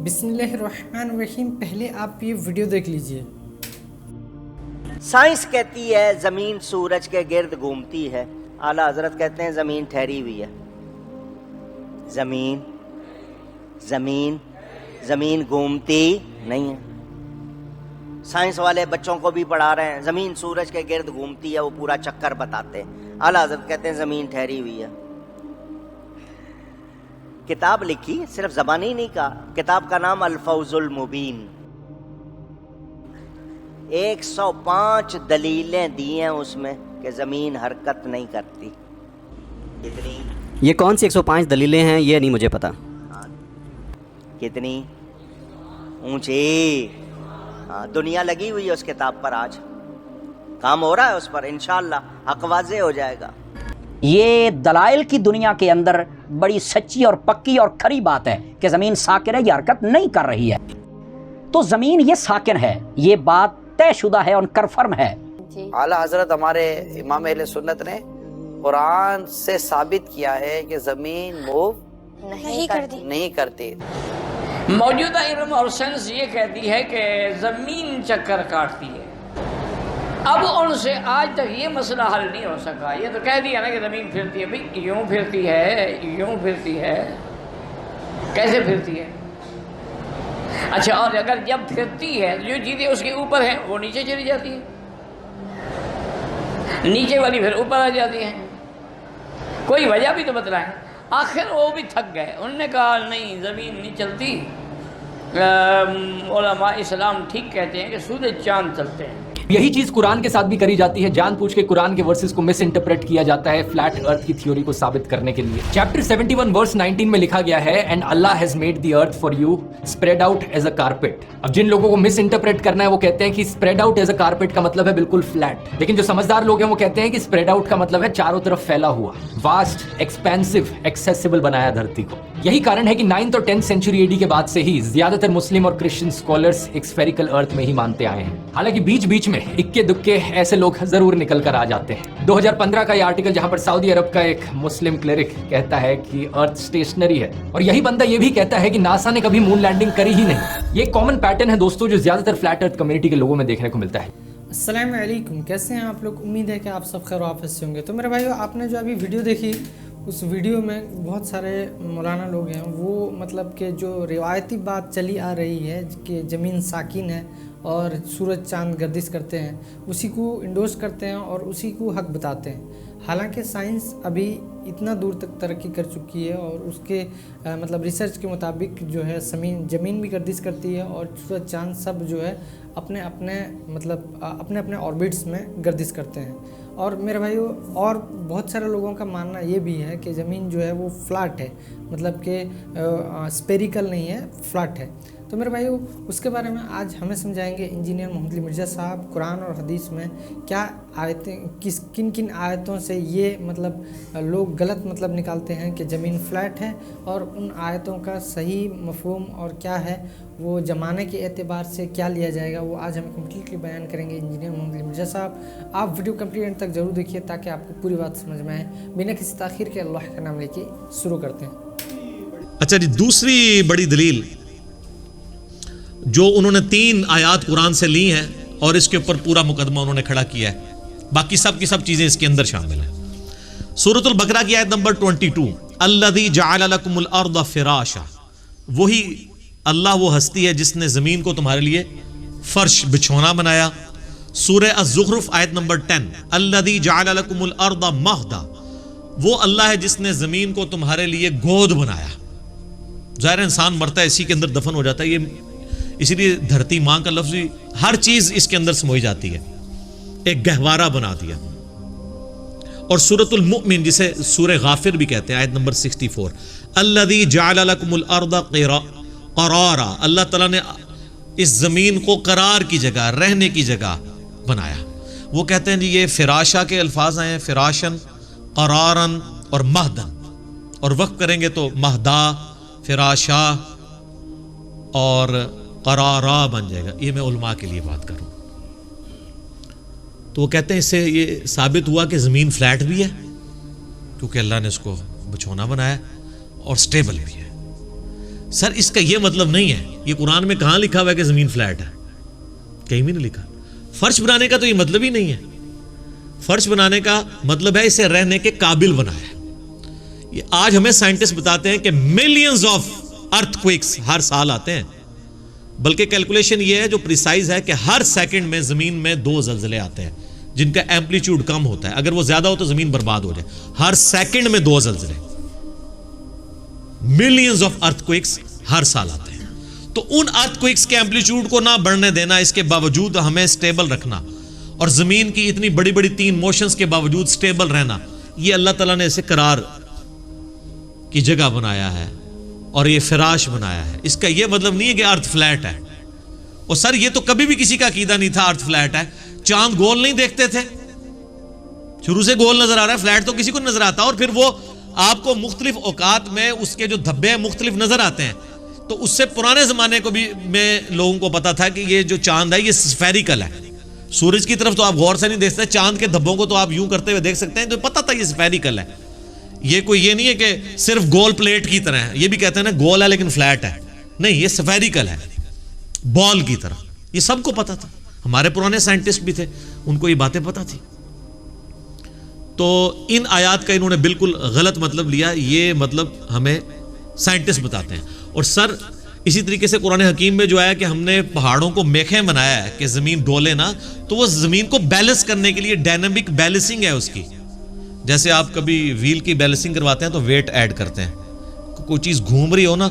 بسم اللہ الرحمن الرحیم. پہلے آپ یہ ویڈیو دیکھ لیجئے. سائنس کہتی ہے زمین سورج کے گرد گھومتی ہے، اعلیٰ حضرت کہتے ہیں زمین ٹھہری ہوئی ہے. زمین گھومتی نہیں ہے. سائنس والے بچوں کو بھی پڑھا رہے ہیں زمین سورج کے گرد گھومتی ہے، وہ پورا چکر بتاتے ہیں. اعلیٰ حضرت کہتے ہیں زمین ٹھہری ہوئی ہے. کتاب لکھی، صرف زبانی نہیں کہا. کتاب کا نام الفوز المبین. 105 دلیلیں دی ہیں اس میں کہ زمین حرکت نہیں کرتی. کتنی؟ یہ کون سی 105 دلیلیں ہیں یہ نہیں مجھے پتا. کتنی اونچی. دنیا لگی ہوئی ہے اس کتاب پر، آج کام ہو رہا ہے اس پر. انشاءاللہ حق واضح ہو جائے گا. یہ دلائل کی دنیا کے اندر بڑی سچی اور پکی اور کھری بات ہے کہ زمین ساکن ہے، یہ حرکت نہیں کر رہی ہے. تو زمین یہ ساکن ہے، یہ بات طے شدہ ہے اور کنفرم ہے. اعلیٰ حضرت ہمارے امام اہل سنت نے قرآن سے ثابت کیا ہے کہ زمین موو نہیں کرتی. موجودہ علم اور سائنس یہ کہتی ہے کہ زمین چکر کاٹتی ہے. اب ان سے آج تک یہ مسئلہ حل نہیں ہو سکا. یہ تو کہہ دیا نا کہ زمین پھرتی ہے. بھئی یوں پھرتی ہے کیسے پھرتی ہے؟ اچھا، اور اگر جب پھرتی ہے جو چیزیں اس کے اوپر ہیں وہ نیچے چلی جاتی ہیں، نیچے والی پھر اوپر آ جاتی ہیں. کوئی وجہ بھی تو بتلائیں. آخر وہ بھی تھک گئے. انہوں نے کہا نہیں زمین نہیں چلتی. علماء اسلام ٹھیک کہتے ہیں کہ سورج چاند چلتے ہیں. یہی چیز قرآن کے ساتھ بھی کری جاتی ہے. جان پوچھ کے قرآن کے ورسز کو مس انٹرپریٹ کیا جاتا ہے فلیٹ ارتھ کی تھیوری کو ثابت کرنے کے لیے. چیپٹر 71 ورس 19 میں لکھا گیا ہے and Allah has made the earth for you spread out as a carpet. اب جن لوگوں کو مس انٹرپریٹ کرنا ہے وہ کہتے ہیں کہ spread out as a carpet کا مطلب ہے بالکل فلیٹ. لیکن جو سمجھدار لوگ ہیں وہ کہتے ہیں کہ اسپریڈ آؤٹ کا مطلب ہے چاروں طرف پھیلا ہوا، واسٹ، ایکسپینسو، ایکسیسیبل بنایا دھرتی کو. یہی کارن ہے کہ 9th اور 10th سینچری AD کے بعد سے ہی زیادہ تر مسلم اور کرسچن اسکالرس ایک اسفیریکل ارتھ میں ہی مانتے آئے ہیں. حالانکہ بیچ میں اکے دکے ایسے لوگ ضرور نکل کر آ جاتے ہیں. 2015 کا یہ آرٹیکل جہاں پر سعودی عرب کا ایک مسلم کلرک کہتا ہے کہ ارتھ اسٹیشنری ہے، اور یہی بندہ یہ بھی کہتا ہے کہ ناسا نے کبھی مون لینڈنگ کری ہی نہیں. یہ ایک کامن پیٹرن ہے دوستوں جو زیادہ تر فلیٹ ارتھ کمیونٹی کے لوگوں میں دیکھنے کو ملتا ہے. السلام علیکم، کیسے ہیں آپ لوگ؟ امید ہے کہ آپ سب خیر و عافیت سے ہوں گے. تو میرے بھائیو، آپ نے جو ابھی ویڈیو دیکھی اس ویڈیو میں بہت سارے مولانا لوگ ہیں، وہ مطلب کہ جو روایتی بات چلی آ رہی ہے کہ زمین ساکن ہے اور سورج چاند گردش کرتے ہیں، اسی کو انڈورس کرتے ہیں اور اسی کو حق بتاتے ہیں. حالانکہ سائنس ابھی اتنا دور تک ترقی کر چکی ہے اور اس کے مطلب ریسرچ کے مطابق جو ہے زمین بھی گردش کرتی ہے اور سورج چاند سب جو ہے اپنے اپنے آربٹس میں گردش کرتے ہیں. اور میرے بھائیو، اور بہت سارے لوگوں کا ماننا یہ بھی ہے کہ زمین جو ہے وہ فلیٹ ہے، مطلب کہ اسپیریکل نہیں ہے، فلیٹ ہے. تو میرے بھائیو، اس کے بارے میں آج ہمیں سمجھائیں گے انجینئر محمد علی مرزا صاحب قرآن اور حدیث میں کیا آیتیں، کن آیتوں سے یہ مطلب لوگ غلط مطلب نکالتے ہیں کہ زمین فلیٹ ہے، اور ان آیتوں کا صحیح مفہوم اور کیا ہے وہ زمانے کے اعتبار سے کیا لیا جائے گا، وہ آج ہم کمپلیٹلی بیان کریں گے انجینئر محمد علی مرزا صاحب. آپ ویڈیو کمپلیٹ اینڈ تک ضرور دیکھیے تاکہ آپ کو پوری بات سمجھ میں آئے. بنا کسی تاخیر کے اللہ کا نام لے کے شروع کرتے ہیں. اچھا جی، دوسری بڑی دلیل جو انہوں نے 3 آیات قرآن سے لی ہیں اور اس کے اوپر پورا مقدمہ انہوں نے کھڑا کیا ہے، باقی سب کی سب چیزیں اس کے اندر شامل ہیں. سورۃ البقرہ کی آیت نمبر 22، الذی جعل لکم الارض فراشا، وہی اللہ وہ ہستی ہے جس نے زمین کو تمہارے لیے فرش بچھونا بنایا. سورہ الزخرف آیت نمبر 10، الذی جعل لکم الارض مہدا، وہ اللہ ہے جس نے زمین کو تمہارے لیے گود بنایا. ظاہر انسان مرتا ہے اسی کے اندر دفن ہو جاتا ہے، یہ اسی لیے دھرتی ماں کا لفظ ہر چیز اس کے اندر سموئی جاتی ہے، ایک گہوارہ بنا دیا. اور سورۃ المؤمن جسے سورہ غافر بھی کہتے ہیں آیت نمبر 64، الذی جعل لکم الارض قرارا، اللہ تعالیٰ نے اس زمین کو قرار کی جگہ، رہنے کی جگہ بنایا. وہ کہتے ہیں جی یہ فراشا کے الفاظ آئے ہیں، فراشن، قرارن اور مہدن، اور وقف کریں گے تو مہدا، فراشا اور قرارا بن جائے گا. یہ میں علماء کے لیے بات کروں تو وہ کہتے ہیں اس سے یہ ثابت ہوا کہ زمین فلیٹ بھی ہے کیونکہ اللہ نے اس کو بچھونا بنایا اور سٹیبل بھی ہے. سر اس کا یہ مطلب نہیں ہے یہ قرآن میں کہاں لکھا ہوا ہے کہ زمین فلیٹ ہے؟ کہیں بھی نہیں لکھا. فرش بنانے کا تو یہ مطلب ہی نہیں ہے. فرش بنانے کا مطلب ہے اسے رہنے کے قابل بنایا. یہ آج ہمیں سائنٹسٹ بتاتے ہیں کہ ملینز آف ارتھ کوئکس ہر سال آتے ہیں, بلکہ کیلکولیشن یہ ہے جو پریسائز ہے کہ ہر سیکنڈ میں زمین میں 2 زلزلے آتے ہیں جن کا ایمپلیٹیوڈ کم ہوتا ہے, اگر وہ زیادہ ہو تو زمین برباد ہو جائے. ہر سیکنڈ میں 2 زلزلے, ملینز آف ارتھ کوئکس ہر سال آتے ہیں. تو ان ارتھ کوئکس کے ایمپلیٹیوڈ کو نہ بڑھنے دینا, اس کے باوجود ہمیں سٹیبل رکھنا, اور زمین کی اتنی بڑی بڑی 3 موشنز کے باوجود سٹیبل رہنا, یہ اللہ تعالیٰ نے اسے قرار کی جگہ بنایا ہے اور یہ فراش بنایا ہے. اس کا یہ مطلب نہیں ہے کہ ارتھ فلیٹ ہے. اور سر یہ تو کبھی بھی کسی کا عقیدہ نہیں تھا ارتھ فلیٹ ہے. چاند گول نہیں دیکھتے تھے, شروع سے گول نظر آ رہا ہے, فلیٹ تو کسی کو نظر آتا. اور پھر وہ آپ کو مختلف اوقات میں اس کے جو دھبے ہیں مختلف نظر آتے ہیں. تو اس سے پرانے زمانے کو بھی میں لوگوں کو پتا تھا کہ یہ جو چاند ہے یہ سفیریکل ہے. سورج کی طرف تو آپ غور سے نہیں دیکھتے, چاند کے دھبوں کو تو آپ یوں کرتے ہوئے دیکھ سکتے ہیں, تو پتا تھا یہ سفیریکل ہے. یہ کوئی یہ نہیں ہے کہ صرف گول پلیٹ کی طرح ہے. یہ بھی کہتے ہیں نا گول ہے لیکن فلیٹ ہے, نہیں, یہ سفیریکل ہے, بال کی طرح. یہ سب کو پتا تھا, ہمارے پرانے سائنٹسٹ بھی تھے, ان کو یہ باتیں پتا تھی. تو ان آیات کا انہوں نے بالکل غلط مطلب لیا, یہ مطلب ہمیں سائنٹسٹ بتاتے ہیں. اور سر اسی طریقے سے قرآن حکیم میں جو آیا کہ ہم نے پہاڑوں کو میخیں بنایا ہے کہ زمین ڈولے نا, تو وہ زمین کو بیلنس کرنے کے لیے ڈائنامک بیلنسنگ ہے اس کی. جیسے آپ کبھی ویل کی بیلنسنگ کرواتے ہیں تو ویٹ ایڈ کرتے ہیں, کوئی چیز گھوم رہی ہو نا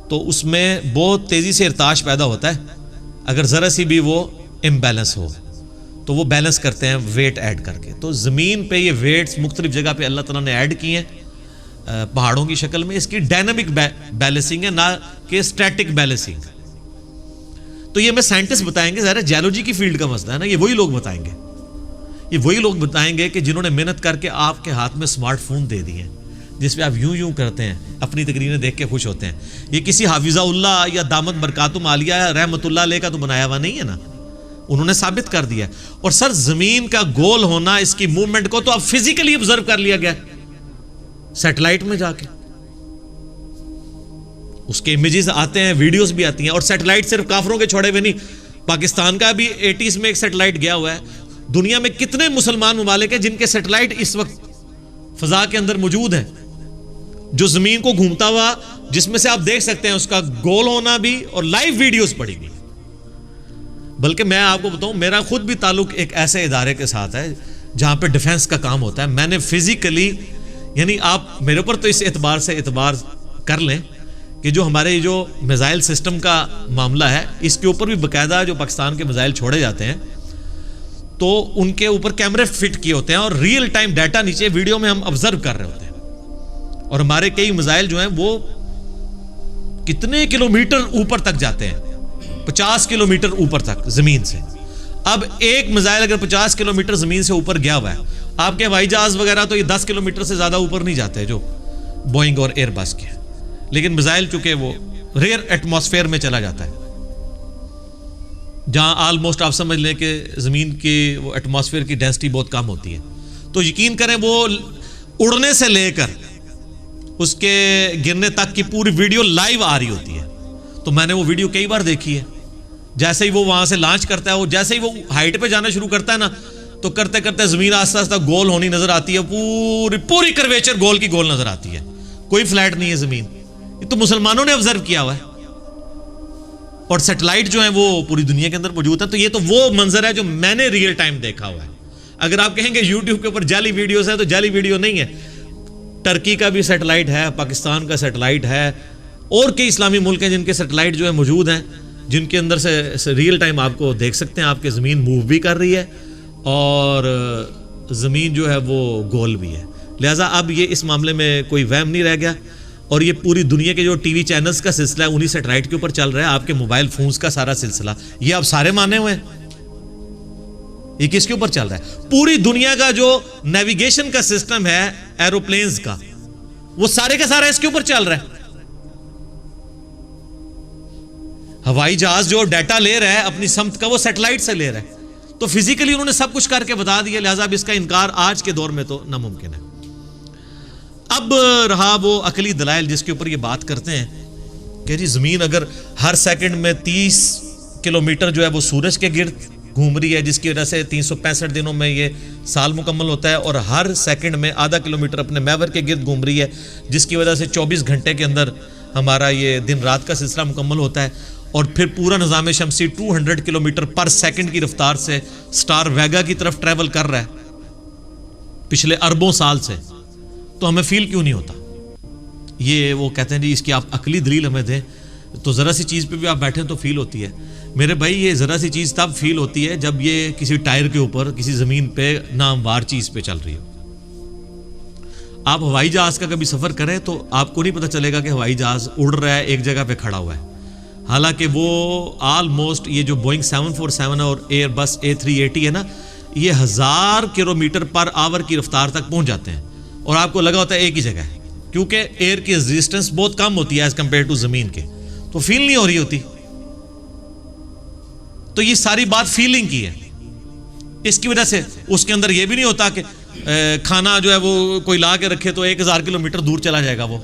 تو اس میں بہت تیزی سے ارتعاش پیدا ہوتا ہے, اگر ذرا سی بھی وہ امبیلنس ہو تو وہ بیلنس کرتے ہیں ویٹ ایڈ کر کے. تو زمین پہ یہ ویٹس مختلف جگہ پہ اللہ تعالیٰ نے ایڈ کیے ہیں پہاڑوں کی شکل میں. اس کی ڈائنامک بیلنسنگ ہے, نہ کہ اسٹیٹک بیلنسنگ. تو یہ ہمیں سائنٹسٹ بتائیں گے, ظاہر جیولوجی کی فیلڈ کا مسئلہ ہے نا, یہ وہی لوگ بتائیں گے. یہ وہی لوگ بتائیں گے کہ جنہوں نے محنت کر کے آپ کے ہاتھ میں اسمارٹ فون دے دیے ہیں جس پہ آپ یوں کرتے ہیں, اپنی تقریریں دیکھ کے خوش ہوتے ہیں. یہ کسی حافظہ اللہ یا دامت برکاتم عالیہ رحمت اللہ علیہ کا تو بنایا ہوا نہیں ہے نا, انہوں نے ثابت کر دیا. اور سر زمین کا گول ہونا, اس کی موومنٹ کو تو اب فزیکلی آبزرو کر لیا گیا سیٹلائٹ میں جا کے. اس کے امیجز آتے ہیں, ویڈیوز بھی آتی ہیں. اور سیٹلائٹ صرف کافروں کے چھوڑے ہوئے نہیں, پاکستان کا بھی 80s میں ایک سیٹلائٹ گیا ہوا ہے. دنیا میں کتنے مسلمان ممالک ہیں جن کے سیٹلائٹ اس وقت فضا کے اندر موجود ہیں, جو زمین کو گھومتا ہوا, جس میں سے آپ دیکھ سکتے ہیں اس کا گول ہونا بھی, اور لائیو ویڈیوز پڑی گئی. بلکہ میں آپ کو بتاؤں, میرا خود بھی تعلق ایک ایسے ادارے کے ساتھ ہے جہاں پہ ڈیفنس کا کام ہوتا ہے. میں نے فزیکلی, یعنی آپ میرے اوپر تو اس اعتبار سے اعتبار کر لیں کہ جو ہمارے جو میزائل سسٹم کا معاملہ ہے, اس کے اوپر بھی باقاعدہ جو پاکستان کے میزائل چھوڑے جاتے ہیں تو ان کے اوپر کیمرے فٹ کیے ہوتے ہیں, اور ریئل ٹائم ڈیٹا نیچے ویڈیو میں ہم آبزرو کر رہے ہوتے ہیں. اور ہمارے کئی میزائل جو ہیں وہ کتنے کلومیٹر اوپر تک جاتے ہیں, 50 کلومیٹر اوپر تک زمین سے. اب ایک میزائل اگر 50 کلومیٹر زمین سے اوپر گیا ہوا ہے, آپ کے ہوائی جہاز وغیرہ تو یہ 10 کلومیٹر سے زیادہ اوپر نہیں جاتے جو بوئنگ اور ایئر بس کے, لیکن میزائل چونکہ وہ ریئر ایٹماسفیئر میں چلا جاتا ہے, جہاں آلموسٹ آپ سمجھ لیں کہ زمین کی وہ ایٹماسفیئر کی ڈینسٹی بہت کم ہوتی ہے. تو یقین کریں وہ اڑنے سے لے کر اس کے گرنے تک کی پوری ویڈیو لائیو آ رہی ہوتی ہے. تو میں نے وہ ویڈیو کئی بار دیکھی ہے. جیسے ہی وہ وہاں سے لانچ کرتا ہے, وہ جیسے ہی وہ ہائٹ پہ جانا شروع کرتا ہے نا, تو کرتے کرتے زمین آہستہ آہستہ گول ہونی نظر آتی ہے, پوری کرویچر گول کی گول نظر آتی ہے, کوئی فلیٹ نہیں ہے زمین. یہ تو مسلمانوں نے آبزرو کیا ہوا ہے, اور سیٹلائٹ جو ہیں وہ پوری دنیا کے اندر موجود ہے. تو یہ تو وہ منظر ہے جو میں نے ریئل ٹائم دیکھا ہوا ہے. اگر آپ کہیں گے یوٹیوب کے اوپر جعلی ویڈیوز ہیں, تو جعلی ویڈیو نہیں ہے. ٹرکی کا بھی سیٹلائٹ ہے, پاکستان کا سیٹلائٹ ہے, اور کئی اسلامی ملک ہیں جن کے سیٹلائٹ جو ہے موجود ہیں, جن کے اندر سے ریئل ٹائم آپ کو دیکھ سکتے ہیں آپ کے زمین موو بھی کر رہی ہے اور زمین جو ہے وہ گول بھی ہے. لہٰذا اب یہ اس معاملے میں کوئی وہم نہیں رہ گیا, اور یہ پوری دنیا کے جو ٹی وی چینلز کا سلسلہ ہے انہی سیٹلائٹ کے اوپر چل رہا ہے. آپ کے موبائل فونز کا سارا سلسلہ یہ آپ سارے مانے ہوئے ہیں. یہ کس کے اوپر چل رہا ہے؟ پوری دنیا کا جو نیویگیشن کا سسٹم ہے ایروپلینز کا, وہ سارے کا سارا اس کے اوپر چل رہا ہے. ہوائی جہاز جو ڈیٹا لے رہا ہے اپنی سمت کا, وہ سیٹلائٹ سے لے رہا ہے. تو فزیکلی انہوں نے سب کچھ کر کے بتا دیا, لہٰذا اب اس کا انکار آج کے دور میں تو ناممکن ہے. اب رہا وہ عقلی دلائل جس کے اوپر یہ بات کرتے ہیں کہ جی زمین اگر ہر سیکنڈ میں 30 کلومیٹر جو ہے وہ سورج کے گرد گھوم رہی ہے، جس کی وجہ سے 365 دنوں میں یہ سال مکمل ہوتا ہے، اور ہر سیکنڈ میں آدھا کلومیٹر اپنے محور کے گرد گھوم رہی ہے، جس کی وجہ سے 24 گھنٹے کے اندر ہمارا یہ دن رات کا سلسلہ مکمل ہوتا ہے، اور پھر پورا نظام شمسی 200 کلومیٹر پر سیکنڈ کی رفتار سے سٹار ویگا کی طرف ٹریول کر رہا ہے پچھلے اربوں سال سے، تو ہمیں فیل کیوں نہیں ہوتا؟ یہ وہ کہتے ہیں جی اس کی آپ عقلی دلیل ہمیں دیں، تو ذرا سی چیز پہ بھی آپ بیٹھیں تو فیل ہوتی ہے۔ میرے بھائی یہ ذرا سی چیز تب فیل ہوتی ہے جب یہ کسی ٹائر کے اوپر کسی زمین پہ ناموار چیز پہ چل رہی ہو۔ آپ ہوائی جہاز کا کبھی سفر کریں تو آپ کو نہیں پتہ چلے گا کہ ہوائی جہاز اڑ رہا ہے ایک جگہ پہ کھڑا ہوا ہے، حالانکہ وہ آلموسٹ یہ جو بوئنگ 747 اور ایئر بس A380 ہے نا، یہ 1000 کلومیٹر پر آور کی رفتار تک پہنچ جاتے ہیں، اور آپ کو لگا ہوتا ہے ایک ہی جگہ ہے، کیونکہ ایئر کی ریزسٹنس بہت کم ہوتی ہے ایز کمپیئر ٹو زمین کے، تو فیل نہیں ہو رہی ہوتی۔ تو یہ ساری بات فیلنگ کی ہے، اس کی وجہ سے اس کے اندر یہ بھی نہیں ہوتا کہ کھانا جو ہے وہ کوئی لا کے رکھے تو 1000 کلومیٹر دور چلا جائے گا، وہ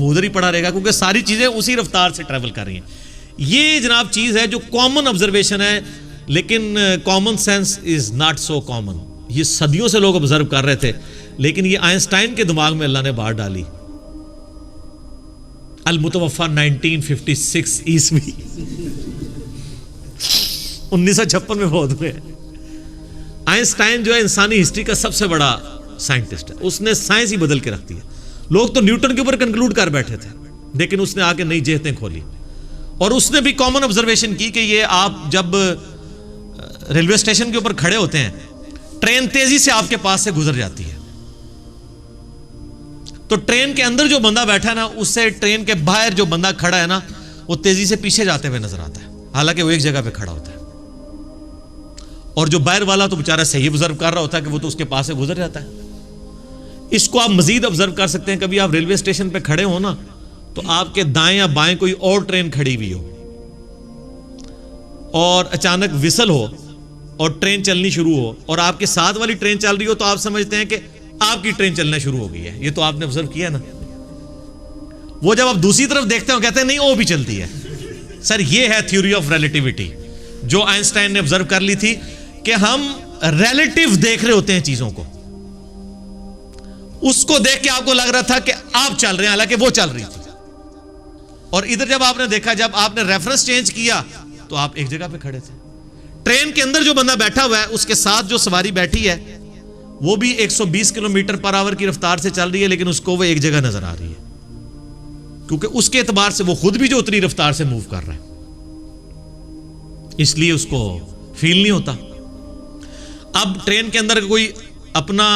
ادھر ہی پڑا رہے گا، کیونکہ ساری چیزیں اسی رفتار سے ٹریول کر رہی ہیں۔ یہ جناب چیز ہے جو کامن آبزرویشن ہے، لیکن common sense is not so common. یہ صدیوں سے لوگ آبزرو کر رہے تھے، لیکن یہ آئنسٹائن کے دماغ میں اللہ نے بات ڈالی۔ المتوفا 1956 عیسوی 1956 میں فوت ہوئے۔ آئنسٹائن جو ہے انسانی ہسٹری کا سب سے بڑا سائنٹسٹ ہے، اس نے سائنس ہی بدل کے رکھ دی ہے۔ لوگ تو نیوٹن کے اوپر کنکلوڈ کر بیٹھے تھے، لیکن اس نے آ کے نئی جہتیں کھولی، اور اس نے بھی کامن آبزرویشن کی کہ یہ آپ جب ریلوے اسٹیشن کے اوپر کھڑے ہوتے ہیں، ٹرین تیزی سے آپ کے پاس سے گزر جاتی ہے، تو ٹرین کے اندر جو بندہ بیٹھا ہے نا، اس سے ٹرین کے باہر جو بندہ کھڑا ہے نا، وہ تیزی سے پیچھے جاتے ہوئے نظر آتا ہے، حالانکہ وہ ایک جگہ پہ کھڑا ہوتا ہے، اور جو باہر والا تو بیچارہ صحیح آبزرو کر رہا ہوتا ہے کہ وہ تو اس کے پاس سے گزر جاتا ہے۔ اس کو آپ مزید آبزرو کر سکتے ہیں، کبھی آپ ریلوے اسٹیشن پہ کھڑے ہو نا، تو آپ کے دائیں یا بائیں کوئی اور ٹرین کھڑی ہوئی ہو، اور اچانک وسل ہو اور ٹرین چلنی شروع ہو، اور آپ کے ساتھ والی ٹرین چل رہی ہو، تو آپ سمجھتے ہیں کہ آپ کی ٹرین چلنا شروع ہو گئی ہے۔ یہ تو آپ نے آبزرو کیا نا۔ وہ جب آپ دوسری طرف دیکھتے ہو کہتے ہیں نہیں وہ بھی چلتی ہے۔ سر یہ ہے تھیوری آف ریلیٹیوٹی جو آئنسٹائن نے آبزرو کر لی تھی، کہ ہم ریلیٹیو دیکھ رہے ہوتے ہیں چیزوں کو۔ اس کو دیکھ کے آپ کو لگ رہا تھا کہ آپ چل رہے ہیں، حالانکہ وہ چل رہی تھی، اور ادھر جب آپ نے دیکھا، جب آپ نے ریفرنس چینج کیا تو آپ ایک جگہ پہ کھڑے تھے۔ ٹرین کے اندر جو بندہ بیٹھا ہوا ہے، اس کے ساتھ جو سواری بیٹھی ہے، وہ بھی 120 کلومیٹر پر آور کی رفتار سے چل رہی ہے، لیکن اس کو وہ ایک جگہ نظر آ رہی ہے، کیونکہ اس کے اعتبار سے وہ خود بھی جو اتنی رفتار سے موو کر رہا ہے، اس لیے اس کو فیل نہیں ہوتا۔ اب ٹرین کے اندر کوئی اپنا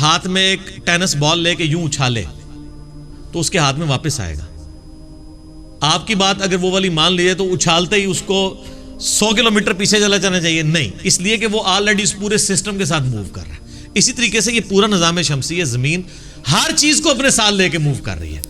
ہاتھ میں ایک ٹینس بال لے کے یوں اچھالے تو اس کے ہاتھ میں واپس آئے گا۔ آپ کی بات اگر وہ والی مان لیجیے تو اچھالتے ہی اس کو 100 کلومیٹر پیچھے چلا جانا چاہیے، نہیں، اس لیے کہ وہ آلریڈی اس پورے سسٹم کے ساتھ موو کر رہا ہے۔ اسی طریقے سے یہ پورا نظام شمسی ہے، زمین ہر چیز کو اپنے ساتھ لے کے موو کر رہی ہے۔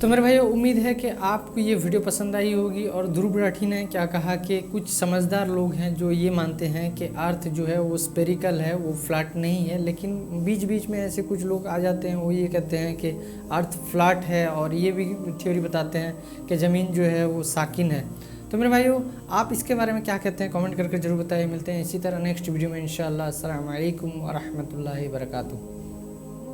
تو میرے بھائی امید ہے کہ آپ کو یہ ویڈیو پسند آئی ہوگی، اور دھرو راٹھی نے کیا کہا کہ کچھ سمجھدار لوگ ہیں جو یہ مانتے ہیں کہ ارتھ جو ہے وہ اسپیریکل ہے، وہ فلیٹ نہیں ہے، لیکن بیچ بیچ میں ایسے کچھ لوگ آ جاتے ہیں، وہ یہ کہتے ہیں کہ ارتھ فلیٹ ہے، اور یہ بھی تھیوری بتاتے ہیں کہ زمین جو ہے وہ ساکن ہے۔ تو میرے بھائیو آپ اس کے بارے میں کیا کہتے ہیں، کامنٹ کر کے ضرور بتائیں۔ ملتے ہیں اسی طرح نیکسٹ ویڈیو میں انشاءاللہ۔ السلام علیکم ورحمۃ اللہ وبرکاتہ۔